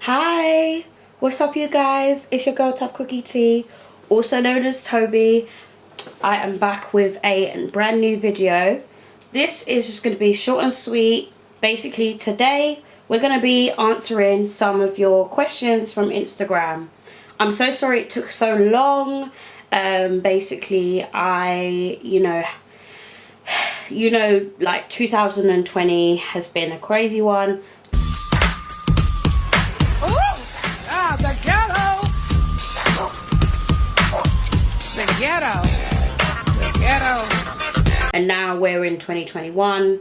Hi, what's up you guys? It's your girl Tough Cookie Tea, also known as Toby. I am back with a brand new video. This is just going to be short and sweet. Basically today we're going to be answering some of your questions from Instagram. I'm so sorry it took so long. Basically like 2020 has been a crazy one. The ghetto. And now we're in 2021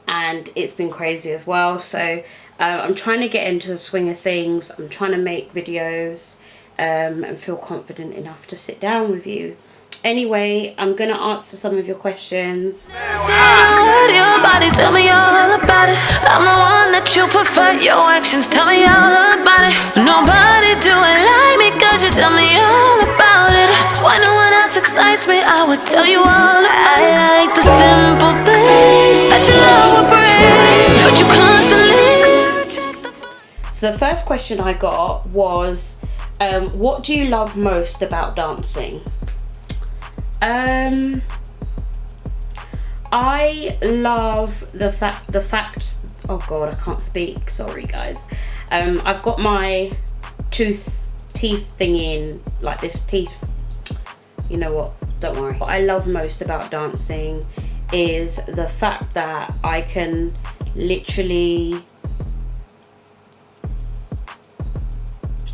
and it's been crazy as well. So I'm trying to get into the swing of things. I'm trying to make videos and feel confident enough to sit down with you. Anyway, I'm gonna answer some of your questions. Your body, tell me all about it. I'm the one that you prefer. Your actions, tell me all about it. Nobody do it like me, cause you tell me all about it. Swear no one else excites me, I would tell you all. I like the simple things that your love will bring, but you constantly. So the first question I got was, what do you love most about dancing? I love the fact, oh god, I can't speak, sorry guys. I've got my teeth thing in, like this teeth, you know what, don't worry. What I love most about dancing is the fact that I can literally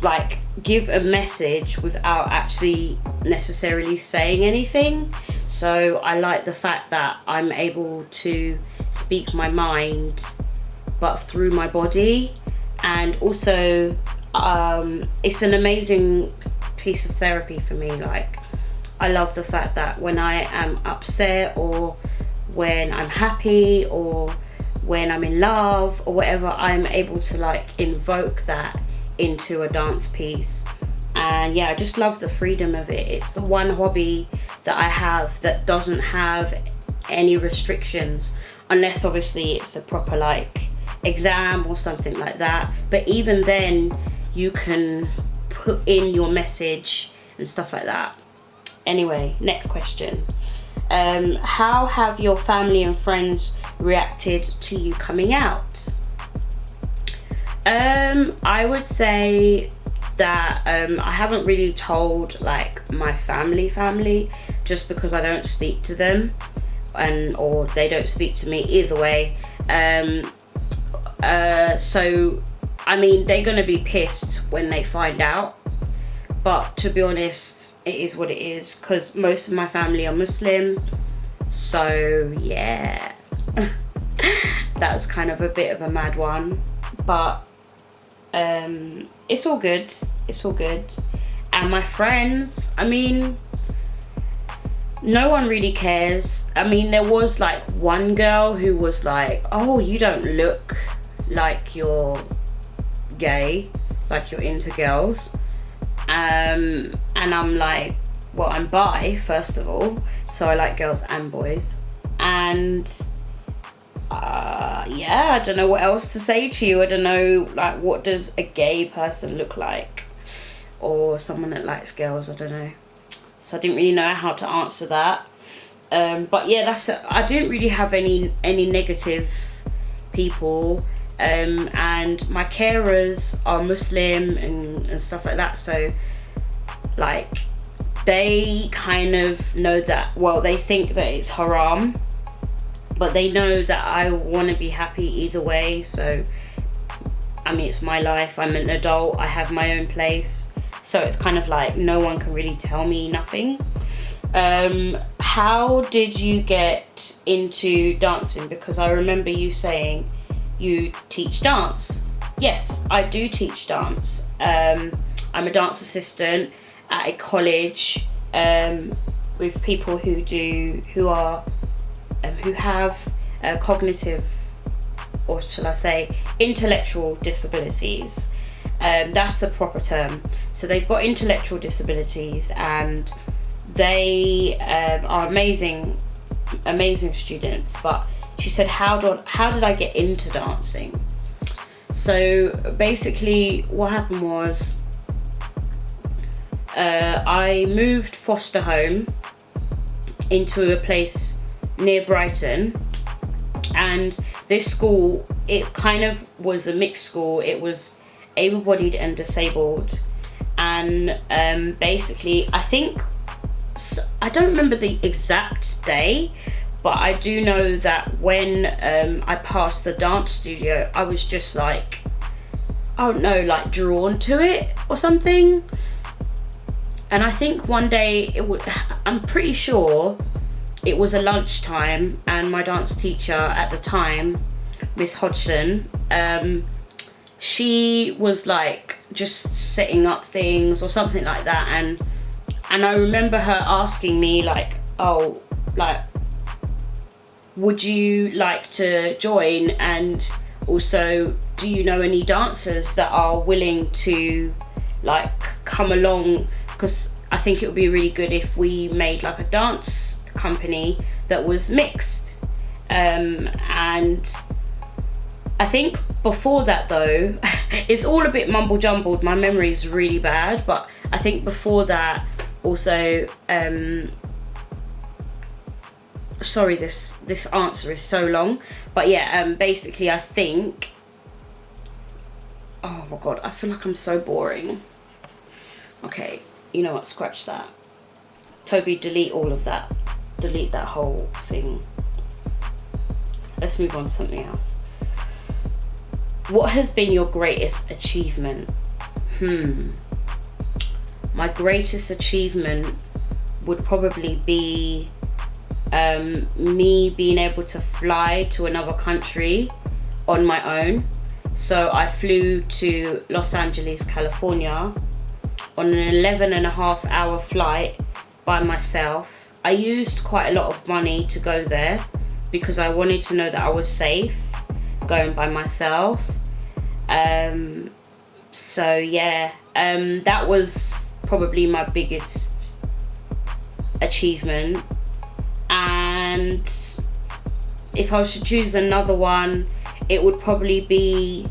like give a message without actually necessarily saying anything. So I like the fact that I'm able to speak my mind but through my body, and also it's an amazing piece of therapy for me. Like, I love the fact that when I am upset or when I'm happy or when I'm in love or whatever, I'm able to like invoke that into a dance piece. And yeah, I just love the freedom of it. It's the one hobby that I have that doesn't have any restrictions, unless obviously it's a proper like exam or something like that. But even then you can put in your message and stuff like that. Anyway, next question. How have your family and friends reacted to you coming out? I would say that I haven't really told like my family just because I don't speak to them, or they don't speak to me, either way. So I mean, they're gonna be pissed when they find out, but to be honest, it is what it is, because most of my family are Muslim. So yeah. That was kind of a bit of a mad one, but it's all good, it's all good. And my friends, I mean, no one really cares. I mean, there was like one girl who was like, oh, you don't look like you're gay, like you're into girls. And I'm like, well, I'm bi, first of all, so I like girls and boys. And yeah, I don't know what else to say to you. I don't know, like, what does a gay person look like, or someone that likes girls? I don't know. So I didn't really know how to answer that. But yeah, that's it. I didn't really have any negative people, and my carers are Muslim and stuff like that. So like, they kind of know that, well, they think that it's haram, but they know that I want to be happy either way. So I mean, it's my life, I'm an adult, I have my own place, so it's kind of like no one can really tell me nothing. How did you get into dancing? Because I remember you saying you teach dance. Yes, I do teach dance. I'm a dance assistant at a college with people who have cognitive, or shall I say intellectual disabilities. That's the proper term. So they've got intellectual disabilities, and they are amazing students. But she said, how did I get into dancing? So basically what happened was I moved foster home into a place near Brighton, and this school, it kind of was a mixed school. It was able-bodied and disabled, and basically I don't remember the exact day, but I do know that when I passed the dance studio, I was just like, I don't know, like drawn to it or something. And I think one day I'm pretty sure it was a lunchtime, and my dance teacher at the time, Miss Hodgson, she was like just setting up things or something like that, and I remember her asking me like, oh, like, would you like to join, and also do you know any dancers that are willing to like come along, because I think it would be really good if we made like a dance company that was mixed. And I think before that though, it's all a bit mumble jumbled, my memory is really bad, but I think before that also, sorry, this answer is so long, but yeah, basically I think, oh my god, I feel like I'm so boring. Okay, you know what, scratch that. Toby, delete all of that. Delete that whole thing. Let's move on to something else. What has been your greatest achievement? My greatest achievement would probably be me being able to fly to another country on my own. So I flew to Los Angeles, California on an 11.5-hour flight by myself. I used quite a lot of money to go there because I wanted to know that I was safe going by myself. So yeah, that was probably my biggest achievement. And if I was to choose another one, it would probably be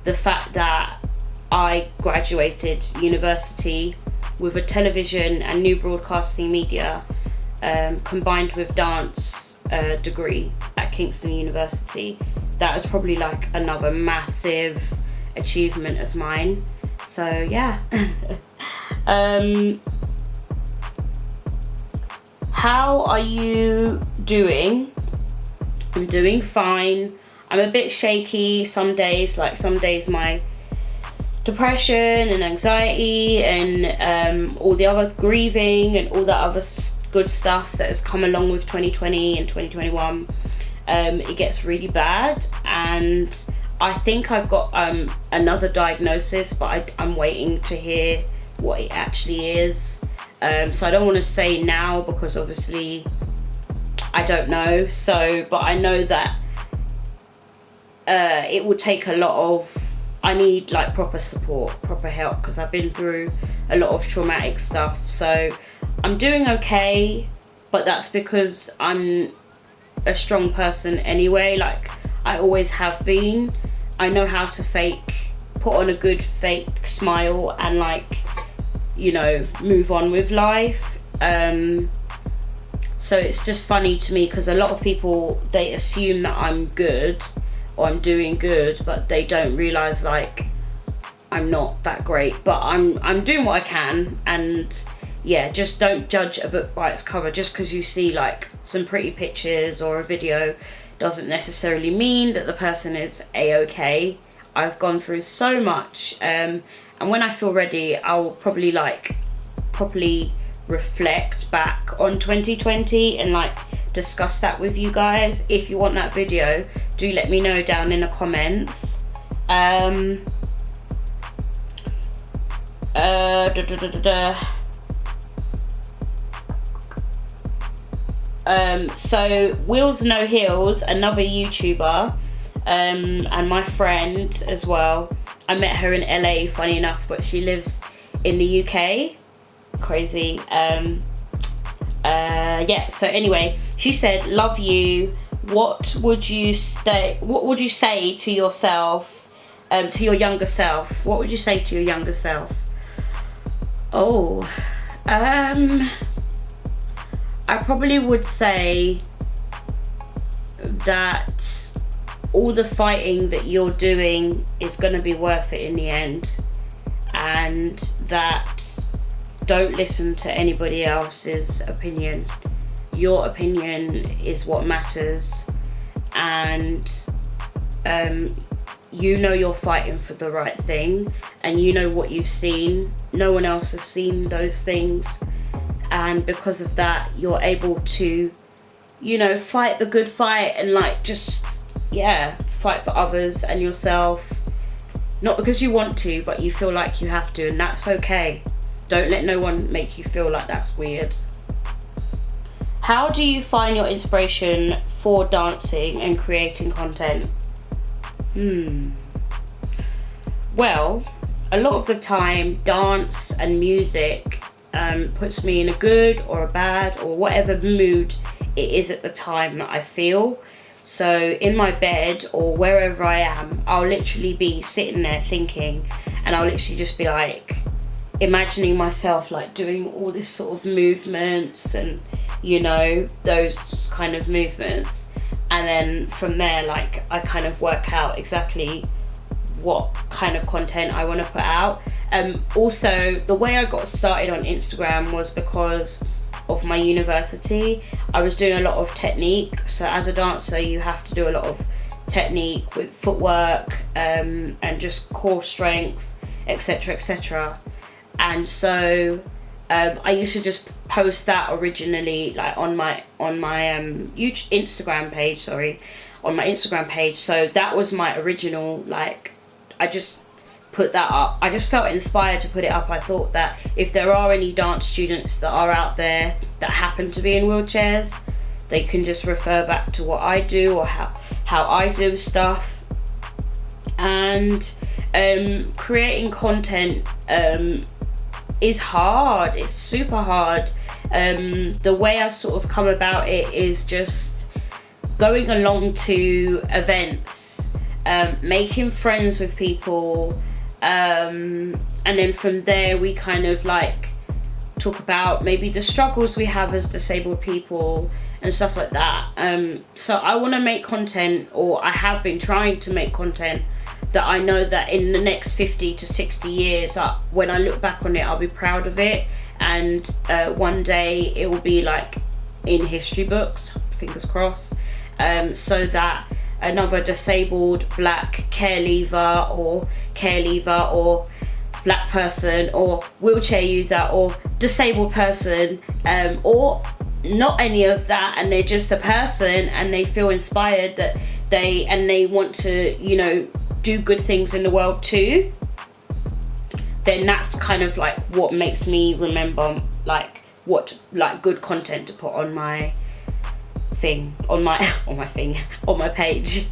the fact that I graduated university with a television and new broadcasting media combined with dance degree at Kingston University. That was probably like another massive achievement of mine. So yeah. How are you doing? I'm doing fine. I'm a bit shaky some days, like some days my depression and anxiety and all the other grieving and all that other good stuff that has come along with 2020 and 2021, it gets really bad, and I think I've got another diagnosis, but I'm waiting to hear what it actually is. So I don't want to say now because obviously I don't know. So, but I know that it will take a lot of, I need like proper support, proper help, because I've been through a lot of traumatic stuff. So I'm doing okay, but that's because I'm a strong person anyway. Like I always have been. I know how to put on a good fake smile and like, you know, move on with life. So it's just funny to me because a lot of people, they assume that I'm good or I'm doing good, but they don't realize like I'm not that great, but I'm doing what I can. And yeah, just don't judge a book by its cover. Just because you see like some pretty pictures or a video doesn't necessarily mean that the person is a-okay. I've gone through so much, and when I feel ready, I'll probably like properly reflect back on 2020 and like discuss that with you guys. If you want that video, do let me know down in the comments. So Wheels No Heels, another YouTuber, and my friend as well. I met her in LA, funny enough, but she lives in the UK. Crazy. Yeah, so anyway, she said, love you. What would you say to yourself to your younger self, what would you say to your younger self? Oh, I probably would say that all the fighting that you're doing is going to be worth it in the end, and that don't listen to anybody else's opinion. Your opinion is what matters, and you know you're fighting for the right thing, and you know what you've seen. No one else has seen those things, and because of that you're able to, you know, fight the good fight and like just fight for others and yourself, not because you want to, but you feel like you have to, and that's okay. Don't let no one make you feel like that's weird. How do you find your inspiration for dancing and creating content? Well, a lot of the time dance and music puts me in a good or a bad or whatever mood it is at the time that I feel. So in my bed or wherever I am, I'll literally be sitting there thinking, and I'll literally just be like imagining myself like doing all this sort of movements and, you know, those kind of movements. And then from there, like, I kind of work out exactly what kind of content I want to put out. Also, the way I got started on Instagram was because of my university. I was doing a lot of technique. So as a dancer, you have to do a lot of technique with footwork and just core strength, etc., etc. And so I used to just post that originally, like on my Instagram page. On my Instagram page. So that was my original. Like, I just put that up. I just felt inspired to put it up. I thought that if there are any dance students that are out there that happen to be in wheelchairs, they can just refer back to what I do or how I do stuff. And creating content is hard. It's super hard. The way I sort of come about it is just going along to events, making friends with people, and then from there we kind of like talk about maybe the struggles we have as disabled people and stuff like that. So I want to make content, or I have been trying to make content that I know that in the next 50 to 60 years, when I look back on it, I'll be proud of it, and one day it will be like in history books, fingers crossed, so that another disabled black care leaver or black person or wheelchair user or disabled person, or not any of that, and they're just a person and they feel inspired that they want to, you know, do good things in the world too, then that's kind of like what makes me remember like what like good content to put on my thing, on my page.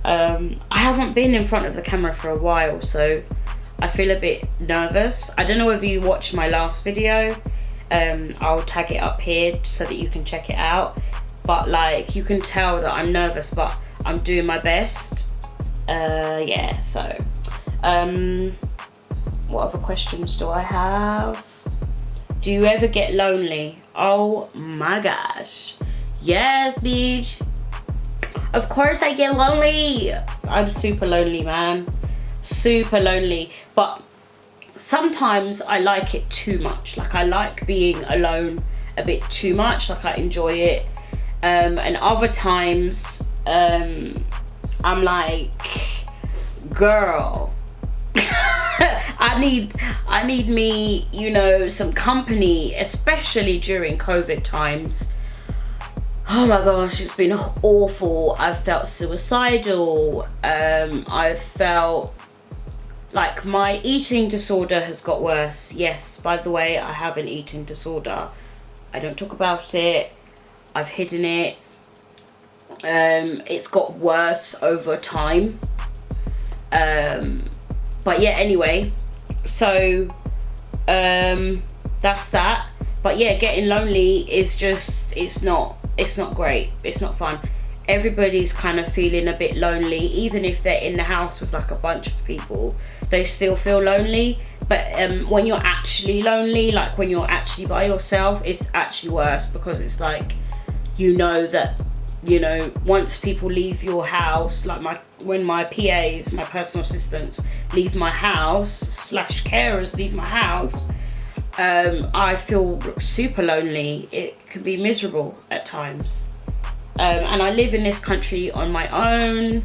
I haven't been in front of the camera for a while, so I feel a bit nervous. I don't know whether you watched my last video. I'll tag it up here so that you can check it out, but like you can tell that I'm nervous, but I'm doing my best. So what other questions do I have? Do you ever get lonely? Oh my gosh, yes bitch, of course I get lonely. I'm super lonely, man, super lonely, but sometimes I like it too much. Like, I like being alone a bit too much, like I enjoy it, and other times I'm like, girl, I need me, you know, some company, especially during COVID times. Oh my gosh, it's been awful. I've felt suicidal. I've felt like my eating disorder has got worse. Yes, by the way, I have an eating disorder. I don't talk about it. I've hidden it. It's got worse over time. But yeah, anyway, so that's that. But yeah, getting lonely is just, it's not great. It's not fun. everybody's kind of feeling a bit lonely. Even if they're in the house with like a bunch of people, they still feel lonely. But when you're actually lonely, like when you're actually by yourself, it's actually worse, because it's like, you know that, you know, once people leave your house, like when my PAs, my personal assistants, leave my house / carers leave my house, I feel super lonely. It can be miserable at times. And I live in this country on my own.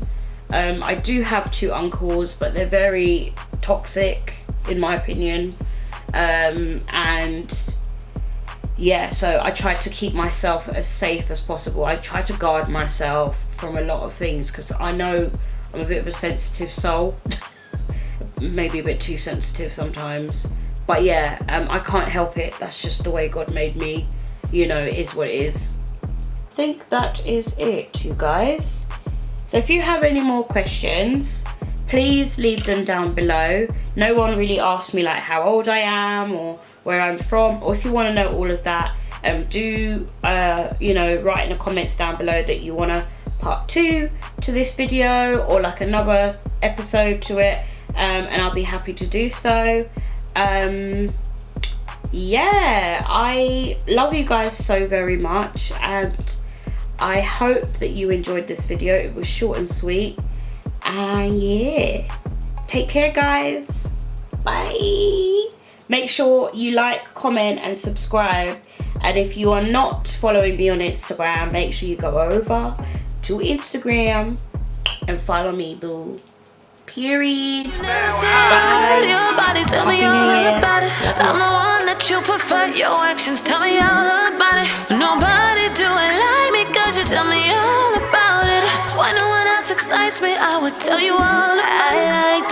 I do have 2 uncles, but they're very toxic, in my opinion. And yeah, so I try to keep myself as safe as possible. I try to guard myself from a lot of things, because I know I'm a bit of a sensitive soul. Maybe a bit too sensitive sometimes. But yeah, I can't help it. That's just the way God made me. You know, it is what it is. I think that is it, you guys. So if you have any more questions, please leave them down below. No one really asked me like how old I am or where I'm from, or if you want to know all of that, do you know, write in the comments down below that you want a part 2 to this video, or like another episode to it, and I'll be happy to do so. Yeah, I love you guys so very much, and I hope that you enjoyed this video. It was short and sweet, and yeah, take care guys, bye. Make sure you like, comment and subscribe, and if you are not following me on Instagram, make sure you go over to Instagram and follow me, boo. Period. Bye. Your body, tell me all about it. I'm the one that you prefer. Your actions tell me all about it. Nobody do it like me, 'cause you tell me all about it. Swear no one else excites me, I would tell you all about it. I like